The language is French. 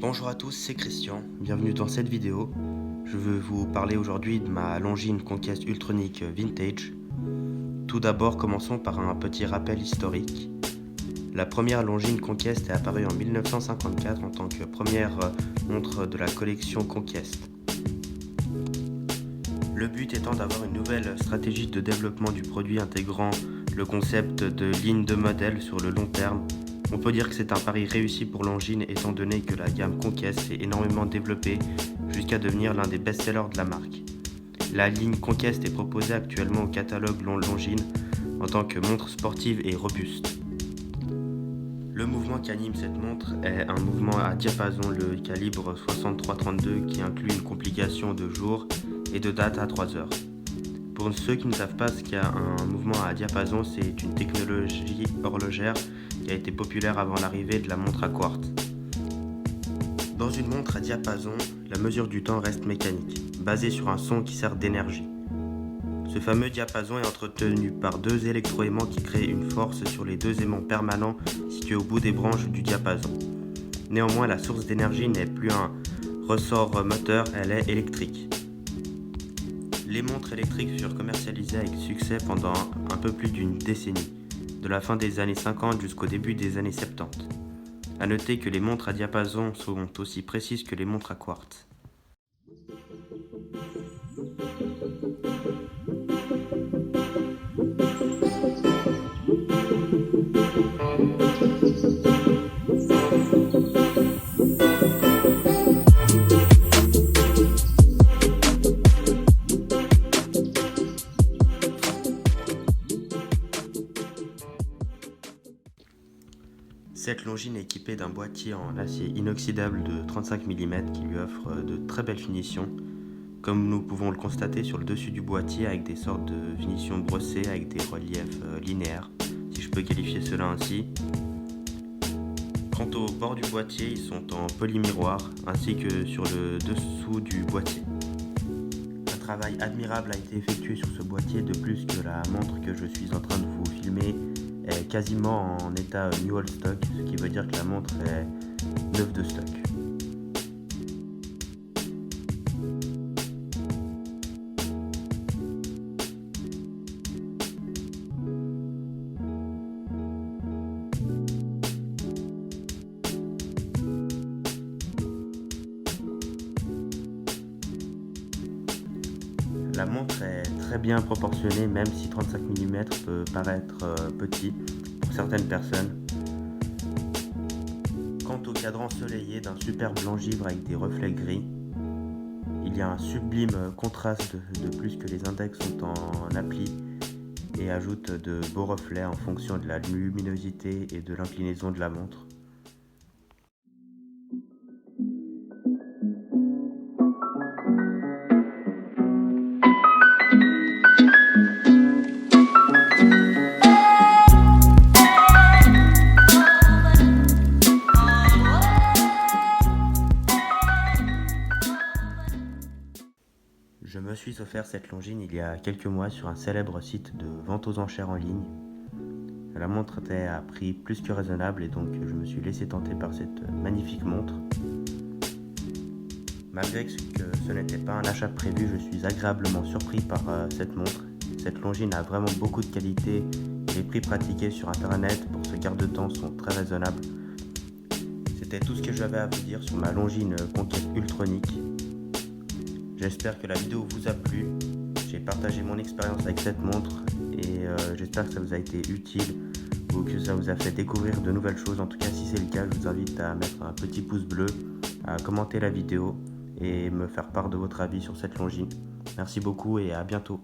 Bonjour à tous, c'est Christian, bienvenue dans cette vidéo. Je veux vous parler aujourd'hui de ma Longines Conquest Ultronic Vintage. Tout d'abord, commençons par un petit rappel historique. La première Longines Conquest est apparue en 1954 en tant que première montre de la collection Conquest. Le but étant d'avoir une nouvelle stratégie de développement du produit intégrant le concept de ligne de modèle sur le long terme. On peut dire que c'est un pari réussi pour Longines étant donné que la gamme Conquest s'est énormément développée jusqu'à devenir l'un des best-sellers de la marque. La ligne Conquest est proposée actuellement au catalogue Longines en tant que montre sportive et robuste. Le mouvement qui anime cette montre est un mouvement à diapason, le calibre 63-32 qui inclut une complication de jour et de date à 3 heures. Pour ceux qui ne savent pas ce qu'est un mouvement à diapason, c'est une technologie horlogère qui a été populaire avant l'arrivée de la montre à quartz. Dans une montre à diapason, la mesure du temps reste mécanique, basée sur un son qui sert d'énergie. Ce fameux diapason est entretenu par deux électroaimants qui créent une force sur les deux aimants permanents situés au bout des branches du diapason. Néanmoins, la source d'énergie n'est plus un ressort moteur, elle est électrique. Les montres électriques furent commercialisées avec succès pendant un peu plus d'une décennie, de la fin des années 50 jusqu'au début des années 70. A noter que les montres à diapason sont aussi précises que les montres à quartz. Cette Longines est équipée d'un boîtier en acier inoxydable de 35 mm qui lui offre de très belles finitions, comme nous pouvons le constater sur le dessus du boîtier avec des sortes de finitions brossées avec des reliefs linéaires, si je peux qualifier cela ainsi. Quant aux bords du boîtier, ils sont en polymiroir ainsi que sur le dessous du boîtier. Un travail admirable a été effectué sur ce boîtier, de plus que la montre que je suis en train de vous filmer est quasiment en état new old stock, ce qui veut dire que la montre est neuve de stock. La montre est très bien proportionnée, même si 35 mm peut paraître petit pour certaines personnes. Quant au cadran soleillé d'un superbe blanc givre avec des reflets gris, il y a un sublime contraste de plus que les index sont en appli et ajoutent de beaux reflets en fonction de la luminosité et de l'inclinaison de la montre. Je me suis offert cette Longines il y a quelques mois sur un célèbre site de vente aux enchères en ligne. La montre était à prix plus que raisonnable et donc je me suis laissé tenter par cette magnifique montre. Malgré que ce n'était pas un achat prévu, je suis agréablement surpris par cette montre. Cette Longines a vraiment beaucoup de qualité et les prix pratiqués sur internet pour ce garde-temps sont très raisonnables. C'était tout ce que j'avais à vous dire sur ma Longines Conquest Ultronic. J'espère que la vidéo vous a plu. J'ai partagé mon expérience avec cette montre et j'espère que ça vous a été utile ou que ça vous a fait découvrir de nouvelles choses. En tout cas, si c'est le cas, je vous invite à mettre un petit pouce bleu, à commenter la vidéo et me faire part de votre avis sur cette Longines. Merci beaucoup et à bientôt.